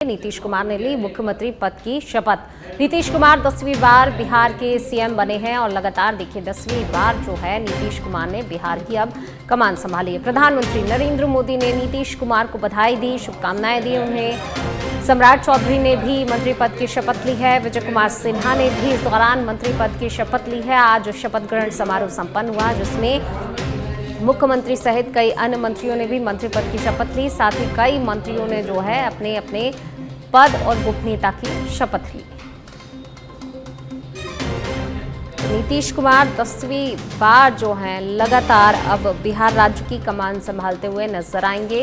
नीतीश कुमार ने ली मुख्यमंत्री पद की शपथ। नीतीश कुमार 10वीं बार बिहार के सीएम बने हैं और लगातार देखिए 10वीं बार जो है नीतीश कुमार ने बिहार की अब कमान संभाली है। प्रधानमंत्री नरेंद्र मोदी ने नीतीश कुमार को बधाई दी, शुभकामनाएं दी उन्हें। सम्राट चौधरी ने भी मंत्री पद की शपथ ली है। विजय कुमार सिन्हा ने भी इस दौरान मंत्री पद की शपथ ली है। आज शपथ ग्रहण समारोह संपन्न हुआ जिसमें मुख्यमंत्री सहित कई अन्य मंत्रियों ने भी मंत्री पद की शपथ ली। साथ ही कई मंत्रियों ने जो है अपने अपने पद और गोपनीयता की शपथ ली। नीतीश कुमार 10वीं बार जो है लगातार अब बिहार राज्य की कमान संभालते हुए नजर आएंगे।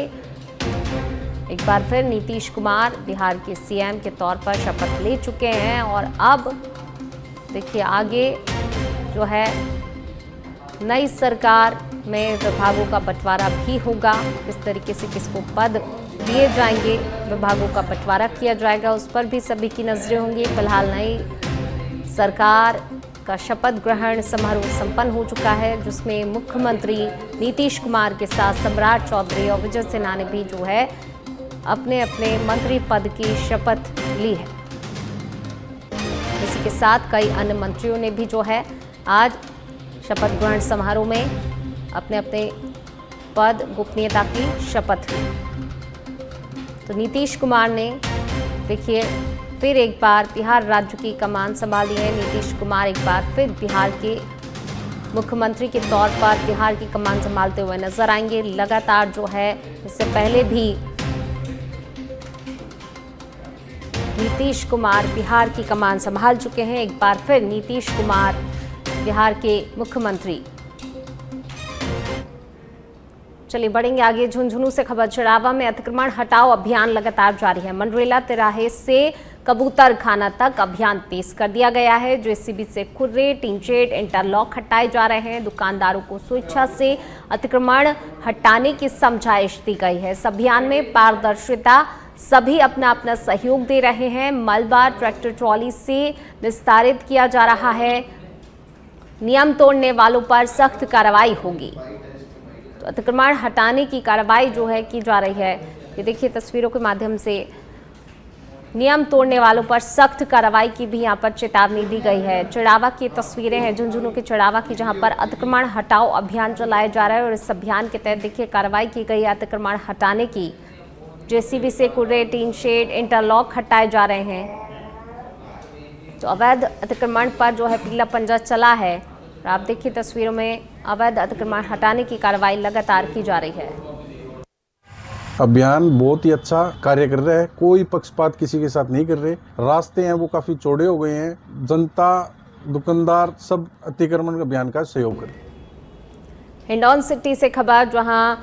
एक बार फिर नीतीश कुमार बिहार के सीएम के तौर पर शपथ ले चुके हैं और अब देखिए आगे जो है नई सरकार में विभागों का बंटवारा भी होगा। किस तरीके से किसको पद दिए जाएंगे, विभागों का बंटवारा किया जाएगा, उस पर भी सभी की नजरें होंगी। फिलहाल नई सरकार का शपथ ग्रहण समारोह संपन्न हो चुका है जिसमें मुख्यमंत्री नीतीश कुमार के साथ सम्राट चौधरी और विजय सिन्हा ने भी जो है अपने अपने मंत्री पद की शपथ ली है। इसी के साथ कई अन्य मंत्रियों ने भी जो है आज शपथ ग्रहण समारोह में अपने अपने पद गोपनीयता की शपथ ली। तो नीतीश कुमार ने देखिए फिर एक बार बिहार राज्य की कमान संभाली है। नीतीश कुमार एक बार फिर बिहार के मुख्यमंत्री के तौर पर बिहार की कमान संभालते हुए नजर आएंगे। लगातार जो है इससे पहले भी नीतीश कुमार बिहार की कमान संभाल चुके हैं। एक बार फिर नीतीश कुमार बिहार के मुख्यमंत्री। चलिए बढ़ेंगे आगे। झुंझुनू से खबर। चिड़ावा में अतिक्रमण हटाओ अभियान लगातार जारी है। मंडरेला तिराहे से कबूतर खाना तक अभियान तेज कर दिया गया है। जेसीबी से खुर्रे, टीन शेड, इंटरलॉक हटाए जा रहे हैं। दुकानदारों को स्वेच्छा से अतिक्रमण हटाने की समझाइश दी गई है। इस अभियान में पारदर्शिता, सभी अपना अपना सहयोग दे रहे हैं। मलबा ट्रैक्टर ट्रॉली से निस्तारित किया जा रहा है। नियम तोड़ने वालों पर सख्त कार्रवाई होगी। तो अतिक्रमण हटाने की कार्रवाई जो है की जा रही है। ये देखिए तस्वीरों के माध्यम से नियम तोड़ने वालों पर सख्त कार्रवाई की भी यहाँ पर चेतावनी दी गई है। चिड़ावा की तस्वीरें हैं झुंझुनू के चिड़ावा की, जहाँ पर अतिक्रमण हटाओ अभियान चलाया जा रहा है और इस अभियान के तहत देखिए कार्रवाई की गई है अतिक्रमण हटाने की। जेसीबी से कुर्रे, टीन शेड, इंटरलॉक हटाए जा रहे हैं। तो अवैध अतिक्रमण पर जो है पीला पंजा चला है और आप देखिए तस्वीरों में अवैध अतिक्रमण हटाने की कार्रवाई लगातार की जा रही है। अभियान बहुत ही अच्छा कार्य कर रहा है, कोई पक्षपात किसी के साथ नहीं कर रहे। रास्ते हैं वो काफी चौड़े हो गए हैं। जनता, दुकानदार सब अतिक्रमण अभियान का सहयोग करें। हिंडौन सिटी से खबर, जहां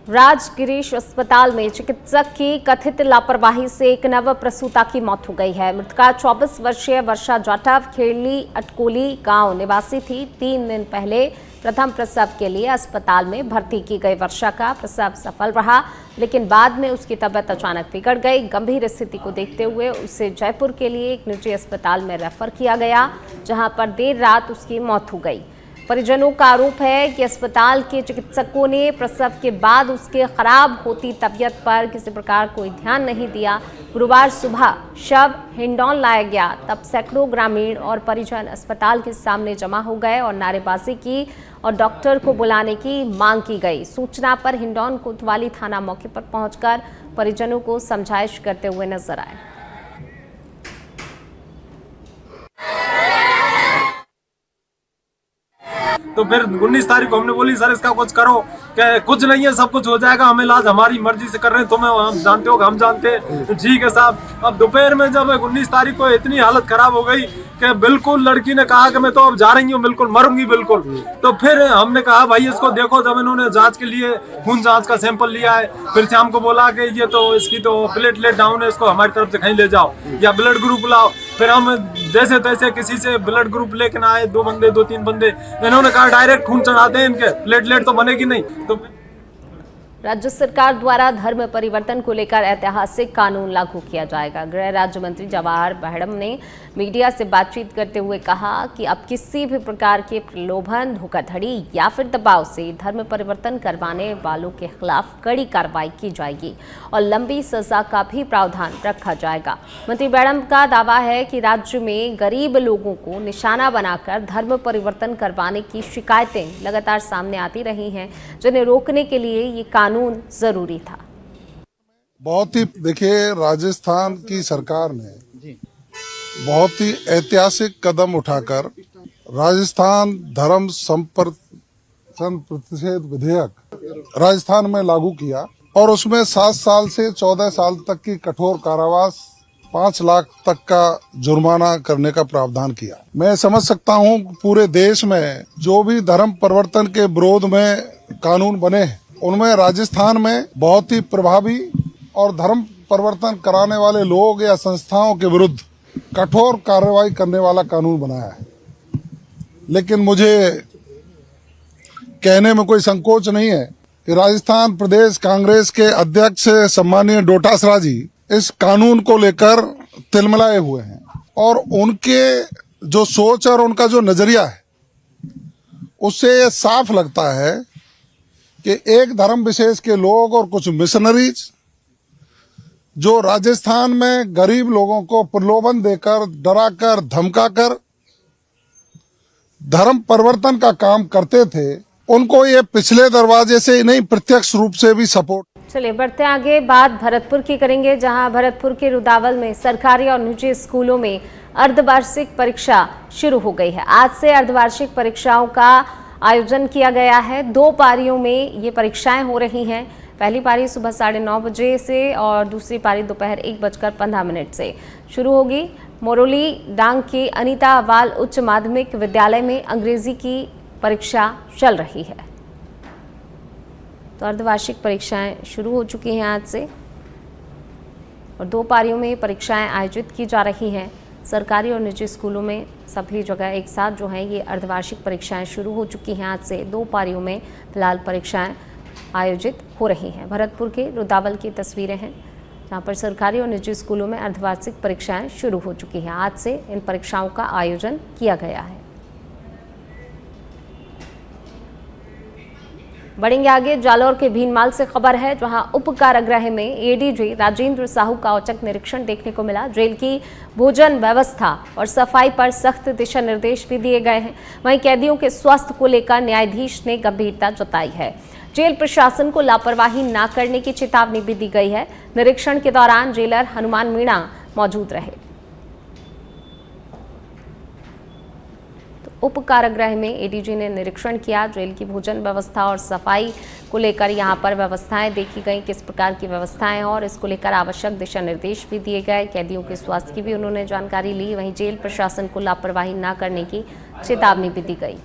राजगिरीश अस्पताल में चिकित्सक की कथित लापरवाही से एक नव प्रसूता की मौत हो गई है। मृतका 24 वर्षीय वर्षा जाटव खेड़ली अटकोली गांव निवासी थी। 3 दिन पहले प्रथम प्रसव के लिए अस्पताल में भर्ती की गई वर्षा का प्रसव सफल रहा, लेकिन बाद में उसकी तबीयत अचानक बिगड़ गई। गंभीर स्थिति को देखते हुए उसे जयपुर के लिए एक निजी अस्पताल में रेफर किया गया, जहां पर देर रात उसकी मौत हो गई। परिजनों का आरोप है कि अस्पताल के चिकित्सकों ने प्रसव के बाद उसके खराब होती तबीयत पर किसी प्रकार कोई ध्यान नहीं दिया। गुरुवार सुबह शव हिंडौन लाया गया, तब सैकड़ों ग्रामीण और परिजन अस्पताल के सामने जमा हो गए और नारेबाजी की और डॉक्टर को बुलाने की मांग की गई। सूचना पर हिंडौन कोतवाली थाना मौके पर पहुंचकर परिजनों को समझाइश करते हुए नजर आए। तो फिर 19 तारीख को हमने बोली सर इसका कुछ करो, क्या कुछ नहीं है, सब कुछ हो जाएगा, हम इलाज हमारी मर्जी से कर रहे हैं, तुम्हें हम जानते हो, हम जानते हैं। तो ठीक है साहब। अब दोपहर में जब 19 तारीख को इतनी हालत खराब हो गई कि बिल्कुल लड़की ने कहा कि मैं तो अब जा रही हूँ, बिल्कुल मरूंगी बिल्कुल। तो फिर हमने कहा भाई इसको देखो। जब इन्होंने जांच के लिए खून जांच का सैंपल लिया है, फिर से हमको बोला कि ये तो इसकी तो प्लेटलेट डाउन है, इसको हमारी तरफ से कहीं ले जाओ या ब्लड ग्रुप लाओ। फिर हम जैसे तैसे किसी से ब्लड ग्रुप लेकर आए, 2-3 बंदे। इन्होंने कहा डायरेक्ट खून चढ़ाते हैं, इनके प्लेटलेट तो बनेगी नहीं। तो राज्य सरकार द्वारा धर्म परिवर्तन को लेकर ऐतिहासिक कानून लागू किया जाएगा। गृह राज्य मंत्री जवाहर बहड़म ने मीडिया से बातचीत करते हुए कहा कि अब किसी भी प्रकार के प्रलोभन, धोखाधड़ी या फिर दबाव से धर्म परिवर्तन करवाने वालों के खिलाफ कड़ी कार्रवाई की जाएगी और लंबी सजा का भी प्रावधान रखा जाएगा। मंत्री बहड़म का दावा है कि राज्य में गरीब लोगों को निशाना बनाकर धर्म परिवर्तन करवाने की शिकायतें लगातार सामने आती रही हैं, जिन्हें रोकने के लिए ये कानून जरूरी था। बहुत ही देखिए, राजस्थान की सरकार ने बहुत ही ऐतिहासिक कदम उठाकर राजस्थान धर्म संप्रदाय प्रतिषेध विधेयक राजस्थान में लागू किया और उसमें 7 साल से 14 साल तक की कठोर कारावास, 5 लाख तक का जुर्माना करने का प्रावधान किया। मैं समझ सकता हूं पूरे देश में जो भी धर्म परिवर्तन के विरोध में कानून बने हैं उनमें राजस्थान में बहुत ही प्रभावी और धर्म परिवर्तन कराने वाले लोग या संस्थाओं के विरुद्ध कठोर कार्रवाई करने वाला कानून बनाया है। लेकिन मुझे कहने में कोई संकोच नहीं है कि राजस्थान प्रदेश कांग्रेस के अध्यक्ष सम्मानीय डोटासरा जी इस कानून को लेकर तिलमिलाए हुए हैं और उनके जो सोच और उनका जो नजरिया है उससे ये साफ लगता है कि एक धर्म विशेष के लोग और कुछ मिशनरीज जो राजस्थान में गरीब लोगों को प्रलोभन देकर, डराकर, धमकाकर धर्म परिवर्तन का काम करते थे, उनको ये पिछले दरवाजे से ही नहीं प्रत्यक्ष रूप से भी सपोर्ट। चलिए बढ़ते आगे, बात भरतपुर की करेंगे, जहां भरतपुर के रुदावल में सरकारी और निजी स्कूलों में अर्धवार्षिक परीक्षा शुरू हो गई है। आज से अर्धवार्षिक परीक्षाओं का आयोजन किया गया है। 2 पारियों में ये परीक्षाएं हो रही हैं। पहली पारी सुबह 9:30 बजे से और दूसरी पारी दोपहर 1:15 से शुरू होगी। मोरोली डांग के अनीता अवाल उच्च माध्यमिक विद्यालय में अंग्रेजी की परीक्षा चल रही है। तो अर्धवार्षिक परीक्षाएं शुरू हो चुकी हैं आज से और 2 पारियों में परीक्षाएं आयोजित की जा रही हैं। सरकारी और निजी स्कूलों में सभी जगह एक साथ जो है ये अर्धवार्षिक परीक्षाएं शुरू हो चुकी हैं। आज से 2 पारियों में फिलहाल परीक्षाएं आयोजित हो रही हैं। भरतपुर के रुदावल की तस्वीरें हैं जहां पर सरकारी और निजी स्कूलों में अर्धवार्षिक परीक्षाएं शुरू हो चुकी हैं। आज से इन परीक्षाओं का आयोजन किया गया है। बढ़ेंगे आगे, जालौर के भीनमाल से खबर है जहां उप कारागृह में एडीजी राजेंद्र साहू का औचक निरीक्षण देखने को मिला। जेल की भोजन व्यवस्था और सफाई पर सख्त दिशा निर्देश भी दिए गए हैं। वहीं कैदियों के स्वास्थ्य को लेकर न्यायाधीश ने गंभीरता जताई है। जेल प्रशासन को लापरवाही न करने की चेतावनी भी दी गई है। निरीक्षण के दौरान जेलर हनुमान मीणा मौजूद रहे। उप कारागृह में एडीजी ने निरीक्षण किया। जेल की भोजन व्यवस्था और सफाई को लेकर यहां पर व्यवस्थाएं देखी गई, किस प्रकार की व्यवस्थाएं और इसको लेकर आवश्यक दिशा निर्देश भी दिए गए। कैदियों के स्वास्थ्य की भी उन्होंने जानकारी ली। वहीं जेल प्रशासन को लापरवाही न करने की चेतावनी भी दी गई।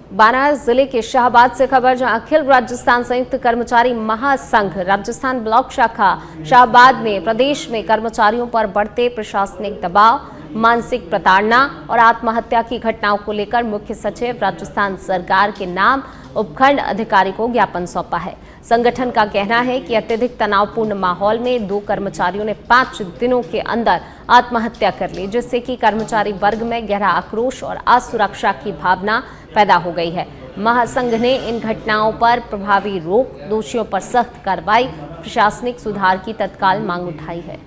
बारां जिले के शाहबाद से खबर, जहां अखिल राजस्थान संयुक्त कर्मचारी महासंघ राजस्थान ब्लॉक शाखा शाहबाद ने प्रदेश में कर्मचारियों पर बढ़ते प्रशासनिक दबाव, मानसिक प्रताड़ना और आत्महत्या की घटनाओं को लेकर मुख्य सचिव राजस्थान सरकार के नाम उपखंड अधिकारी को ज्ञापन सौंपा है। संगठन का कहना है कि अत्यधिक तनावपूर्ण माहौल में 2 कर्मचारियों ने 5 दिनों के अंदर आत्महत्या कर ली, जिससे कि कर्मचारी वर्ग में गहरा आक्रोश और असुरक्षा की भावना पैदा हो गई है। महासंघ ने इन घटनाओं पर प्रभावी रोक, दोषियों पर सख्त कार्रवाई, प्रशासनिक सुधार की तत्काल मांग उठाई है।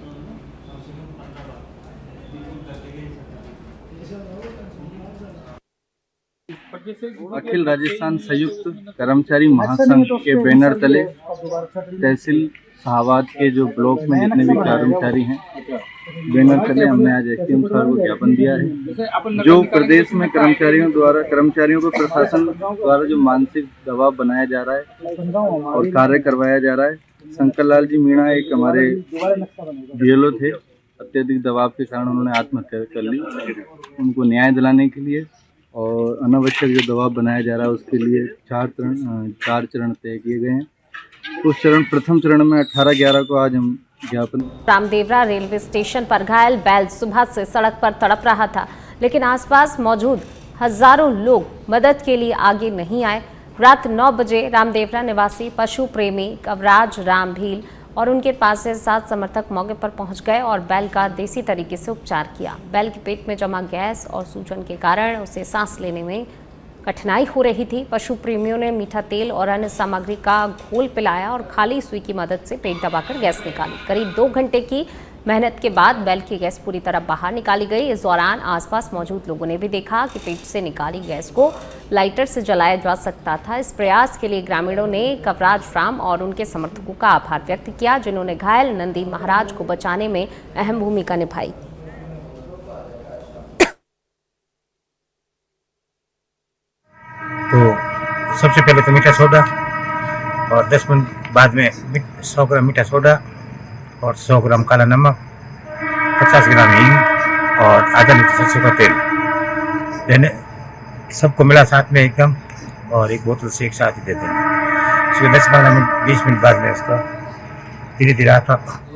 अखिल राजस्थान संयुक्त कर्मचारी महासंघ के बैनर तले तहसील शाहबाद के जो ब्लॉक में जितने भी कर्मचारी हैं, बैनर तले हमने आज एसडीएम सर को ज्ञापन दिया है। जो प्रदेश में कर्मचारियों को प्रशासन द्वारा जो मानसिक दबाव बनाया जा रहा है और कार्य करवाया जा रहा है। शंकर लाल जी मीणा एक हमारे बीएलओ थे, अत्यधिक दबाव के कारण उन्होंने आत्महत्या कर ली। उनको न्याय दिलाने के लिए और अनावश्यक जो दबाव बनाया जा रहा है उसके लिए 4 चरण तय किए गए हैं। उस प्रथम चरण में 18/11 को आज हम ज्ञापन। रामदेवरा रेलवे स्टेशन पर घायल बैल सुबह से सड़क पर तड़प रहा था, लेकिन आसपास मौजूद हजारों लोग मदद के लिए आगे नहीं आए। रात 9 बजे रामदेवरा निवासी पशु प्रेमी कवराज राम भील और उनके पास से 7 समर्थक मौके पर पहुंच गए और बैल का देसी तरीके से उपचार किया। बैल के पेट में जमा गैस और सूजन के कारण उसे सांस लेने में कठिनाई हो रही थी। पशु प्रेमियों ने मीठा तेल और अन्य सामग्री का घोल पिलाया और खाली सुई की मदद से पेट दबाकर गैस निकाली। करीब 2 घंटे की मेहनत के बाद बैल की गैस पूरी तरह बाहर निकाली गई। इस दौरान आसपास मौजूद लोगों ने भी देखा कि पेट से निकाली गैस को लाइटर से जलाया जा सकता था। इस प्रयास के लिए ग्रामीणों ने कवराज राम और उनके समर्थकों का आभार व्यक्त किया, जिन्होंने घायल नंदी महाराज को बचाने में अहम भूमिका निभाई। तो सबसे पहले तो मीठा सोडा और 10 मिनट बाद में 100 ग्राम मीठा सोडा और 100 ग्राम काला नमक, 50 ग्राम हींग और आधा लीटर सरसों का तेल देने, सबको मिला साथ में एकदम, और एक बोतल से एक साथ ही दे देना। इसके 10-15 मिनट 20 मिनट बाद में इसका धीरे धीरे हाथ।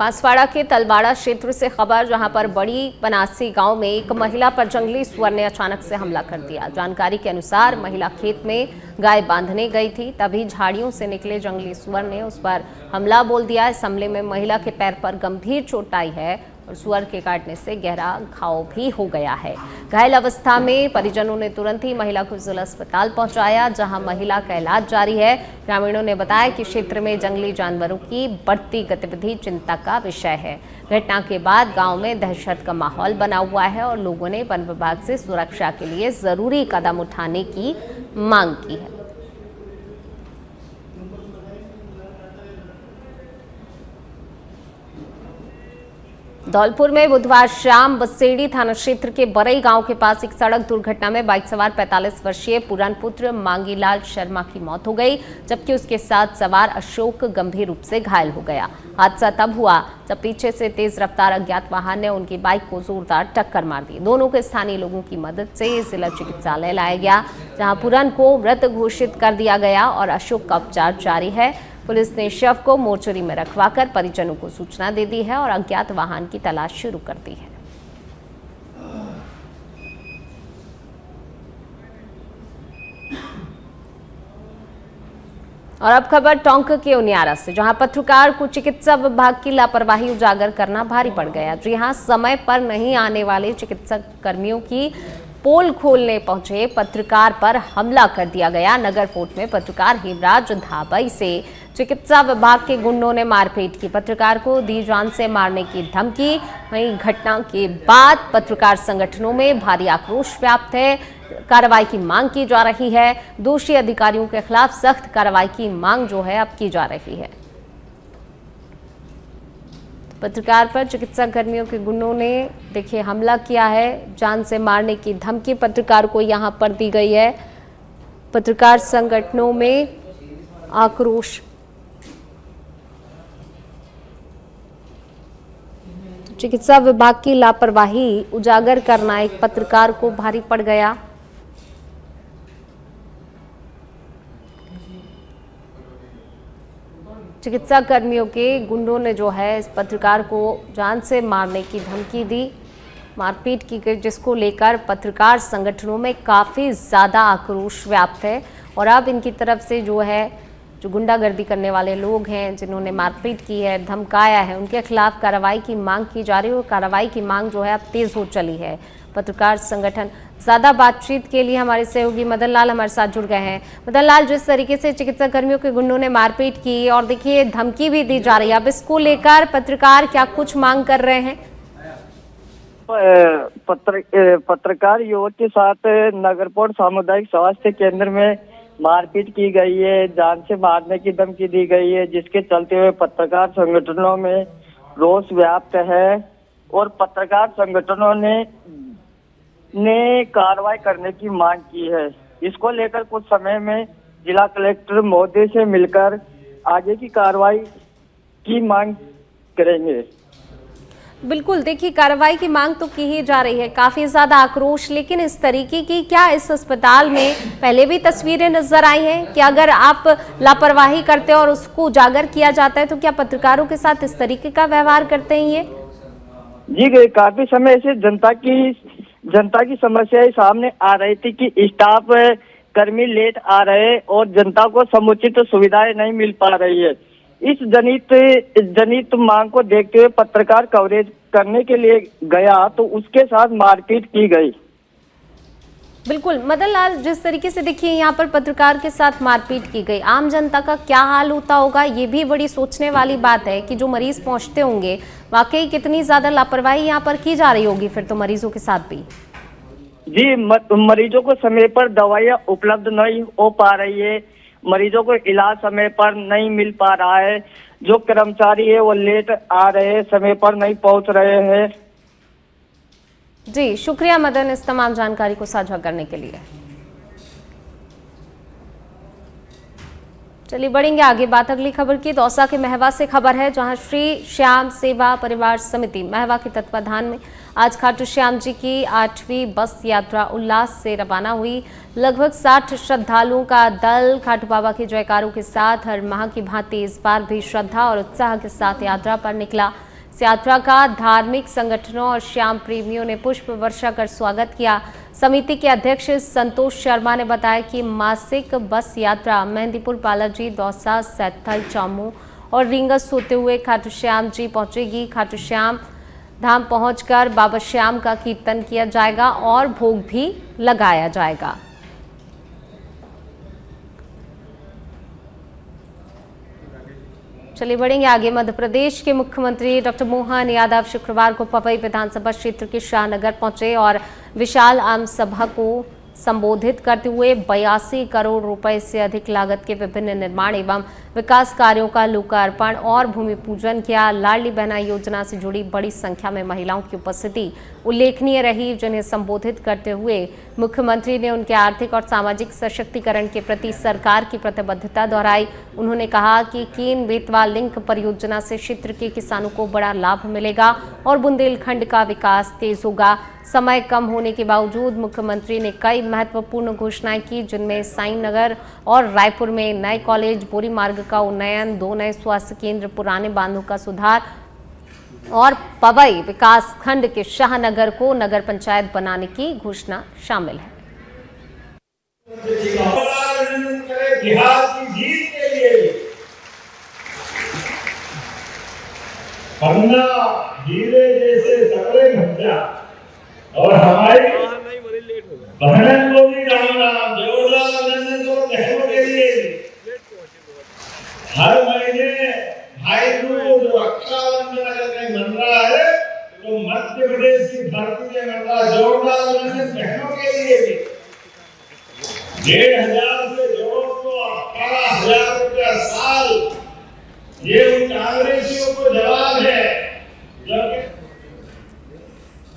बांसवाड़ा के तलवाड़ा क्षेत्र से खबर, जहां पर बड़ी बनासी गांव में एक महिला पर जंगली सुअर ने अचानक से हमला कर दिया। जानकारी के अनुसार महिला खेत में गाय बांधने गई थी, तभी झाड़ियों से निकले जंगली सुअर ने उस पर हमला बोल दिया। इस हमले में महिला के पैर पर गंभीर चोट आई है और सुअर के काटने से गहरा घाव भी हो गया है। घायल अवस्था में परिजनों ने तुरंत ही महिला को जिला अस्पताल पहुंचाया, जहां महिला का इलाज जारी है। ग्रामीणों ने बताया कि क्षेत्र में जंगली जानवरों की बढ़ती गतिविधि चिंता का विषय है। घटना के बाद गांव में दहशत का माहौल बना हुआ है और लोगों ने वन विभाग से सुरक्षा के लिए जरूरी कदम उठाने की मांग की है। धौलपुर में बुधवार शाम बसेड़ी थाना क्षेत्र के बरई गांव के पास एक सड़क दुर्घटना में बाइक सवार 45 वर्षीय पुरान पुत्र मांगीलाल शर्मा की मौत हो गई, जबकि उसके साथ सवार अशोक गंभीर रूप से घायल हो गया। हादसा तब हुआ जब पीछे से तेज रफ्तार अज्ञात वाहन ने उनकी बाइक को जोरदार टक्कर मार दी। दोनों को स्थानीय लोगों की मदद से जिला चिकित्सालय लाया गया, जहां पुरान को मृत घोषित कर दिया गया और अशोक का उपचार जारी है। पुलिस ने शव को मोर्चरी में रखवाकर परिजनों को सूचना दे दी है और अज्ञात वाहन की तलाश शुरू कर दी है। और अब खबर टोंक के उनियारा से, जहां पत्रकार को चिकित्सा विभाग की लापरवाही उजागर करना भारी पड़ गया। जी हां, समय पर नहीं आने वाले चिकित्सा कर्मियों की पोल खोलने पहुंचे पत्रकार पर हमला कर दिया गया। नगर फोर्ट में पत्रकार हेमराज धाबई से चिकित्सा विभाग के गुंडों ने मारपीट की, पत्रकार को दी जान से मारने की धमकी। वहीं घटना के बाद पत्रकार संगठनों में भारी आक्रोश व्याप्त है। कार्रवाई की मांग की जा रही है। दोषी अधिकारियों के खिलाफ सख्त कार्रवाई की मांग जो है अब की जा रही है। पत्रकार पर चिकित्सा कर्मियों के गुंडों ने देखिए हमला किया है, जान से मारने की धमकी पत्रकार को यहां पर दी गई है। पत्रकार संगठनों में आक्रोश। चिकित्सा विभाग की लापरवाही उजागर करना एक पत्रकार को भारी पड़ गया। चिकित्सा कर्मियों के गुंडों ने जो है इस पत्रकार को जान से मारने की धमकी दी, मारपीट की गई, जिसको लेकर पत्रकार संगठनों में काफ़ी ज़्यादा आक्रोश व्याप्त है। और अब इनकी तरफ से जो है जो गुंडागर्दी करने वाले लोग हैं, जिन्होंने मारपीट की है, धमकाया है, उनके खिलाफ कार्रवाई की मांग की जा रही है। और कार्रवाई की मांग जो है अब तेज हो चली है। पत्रकार संगठन ज़्यादा बातचीत के लिए हमारे सहयोगी मदन लाल हमारे साथ जुड़ गए हैं। मदन लाल, जिस तरीके से चिकित्सा कर्मियों के गुंडों ने मारपीट की और देखिए धमकी भी दी जा रही है, अब इसको लेकर पत्रकार क्या कुछ मांग कर रहे हैं? पत्रकार युवक के साथ नगरपोट सामुदायिक स्वास्थ्य केंद्र में मारपीट की गई है, जान से मारने की धमकी दी गई है, जिसके चलते हुए पत्रकार संगठनों में रोष व्याप्त है। और पत्रकार संगठनों ने कार्रवाई करने की मांग की है। इसको लेकर कुछ समय में जिला कलेक्टर महोदय से मिलकर आगे की कार्रवाई की मांग करेंगे। बिल्कुल, देखिए कार्रवाई की मांग तो की ही जा रही है, काफी ज्यादा आक्रोश, लेकिन इस तरीके की क्या इस अस्पताल में पहले भी तस्वीरें नजर आई हैं कि अगर आप लापरवाही करते और उसको उजागर किया जाता है तो क्या पत्रकारों के साथ इस तरीके का व्यवहार करते हैं ये? जी, काफी समय से जनता की समस्याएं सामने आ रही थी कि स्टाफ कर्मी लेट आ रहे और जनता को समुचित सुविधाएं नहीं मिल पा रही है। इस जनित मांग को देखते हुए पत्रकार कवरेज करने के लिए गया तो उसके साथ मारपीट की गई। बिल्कुल मदन लाल, जिस तरीके से देखिए यहाँ पर पत्रकार के साथ मारपीट की गई, आम जनता का क्या हाल होता होगा, ये भी बड़ी सोचने वाली बात है कि जो मरीज पहुंचते होंगे वाकई कितनी ज्यादा लापरवाही यहाँ पर की जा रही होगी फिर तो मरीजों के साथ भी। जी, मरीजों को समय पर दवाइयाँ उपलब्ध नहीं हो पा रही है, मरीजों को इलाज समय पर नहीं मिल पा रहा है, जो कर्मचारी है वो लेट आ रहे हैं, समय पर नहीं पहुंच रहे हैं। जी शुक्रिया मदन इस तमाम जानकारी को साझा करने के लिए। चलिए बढ़ेंगे आगे बात अगली खबर की। दौसा के महवा से खबर है, जहां श्री श्याम सेवा परिवार समिति महवा के तत्वाधान में आज खाटू श्याम जी की 8वीं बस यात्रा उल्लास से रवाना हुई। लगभग 60 श्रद्धालुओं का दल खाटू बाबा के जयकारों के साथ हर माह की भांति इस बार भी श्रद्धा और उत्साह के साथ यात्रा पर निकला। इस यात्रा का धार्मिक संगठनों और श्याम प्रेमियों ने पुष्प वर्षा कर स्वागत किया। समिति के अध्यक्ष संतोष शर्मा ने बताया कि मासिक बस यात्रा मेहंदीपुर, बालाजी, दौसा, सैथल, चामू और रींगस होते हुए खाटू श्याम जी पहुंचेगी। खाटू श्याम धाम पहुंचकर बाबा श्याम का कीर्तन किया जाएगा और भोग भी लगाया जाएगा। चलिए बढ़ेंगे आगे। मध्य प्रदेश के मुख्यमंत्री डॉक्टर मोहन यादव शुक्रवार को पवई विधानसभा क्षेत्र के शाहनगर पहुंचे और विशाल आम सभा को संबोधित करते हुए 82 करोड़ रुपए से अधिक लागत के विभिन्न निर्माण एवं विकास कार्यों का लोकार्पण और भूमि पूजन किया। लाडली बहना योजना से जुड़ी बड़ी संख्या में महिलाओं की उपस्थिति उल्लेखनीय रही, जिन्हें संबोधित करते हुए मुख्यमंत्री ने उनके आर्थिक और सामाजिक सशक्तिकरण के प्रति सरकार की प्रतिबद्धता दोहराई। उन्होंने कहा कि केन बेतवा लिंक परियोजना से क्षेत्र के किसानों को बड़ा लाभ मिलेगा और बुंदेलखंड का विकास तेज होगा। समय कम होने के बावजूद मुख्यमंत्री ने कई महत्वपूर्ण घोषणाएं की, जिनमें साईं नगर और रायपुर में नए कॉलेज, बोरी मार्ग का उन्नयन, 2 नए स्वास्थ्य केंद्र, पुराने बांधों का सुधार और पवई विकास खंड के शाहनगर को नगर पंचायत बनाने की घोषणा शामिल है। बिहार की जीत के लिए पन्ना हीरे जैसे तगड़े घंटा और हमारी बहन को भी राम जोरदार को बहनों के लिए हर महीने भाई दूज 51 दिन अगर कहीं बन रहा है तो मध्य प्रदेश की धरती में बन रहा जोरदार बहनों के लिए भी 1,500 से जोड़ तो 18,000 रुपया साल, ये उन कांग्रेसियों को जवाब है।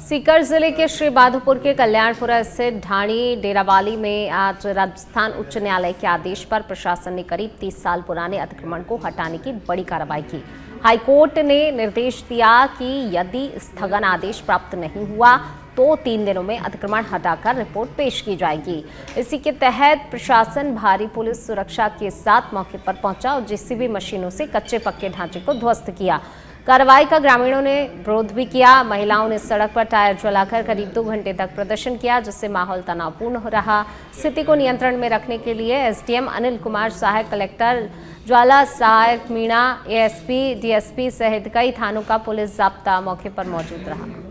सीकर जिले के श्री बहादुरपुर के कल्याणपुरा स्थित ढाणी डेरावाली में आज राजस्थान उच्च न्यायालय के आदेश पर प्रशासन ने करीब 30 साल पुराने अतिक्रमण को हटाने की बड़ी कार्रवाई की। हाईकोर्ट ने निर्देश दिया कि यदि स्थगन आदेश प्राप्त नहीं हुआ तो 3 दिनों में अतिक्रमण हटाकर रिपोर्ट पेश की जाएगी। इसी के तहत प्रशासन भारी पुलिस सुरक्षा के साथ मौके पर पहुंचा और जेसीबी मशीनों से कच्चे पक्के ढांचे को ध्वस्त किया। कार्रवाई का ग्रामीणों ने विरोध भी किया। महिलाओं ने सड़क पर टायर जलाकर करीब 2 घंटे तक प्रदर्शन किया, जिससे माहौल तनावपूर्ण हो रहा। स्थिति को नियंत्रण में रखने के लिए एसडीएम अनिल कुमार, सहायक कलेक्टर ज्वाला, सहायक मीणा, एएसपी, डीएसपी सहित कई थानों का पुलिस जाब्ता मौके पर मौजूद रहा।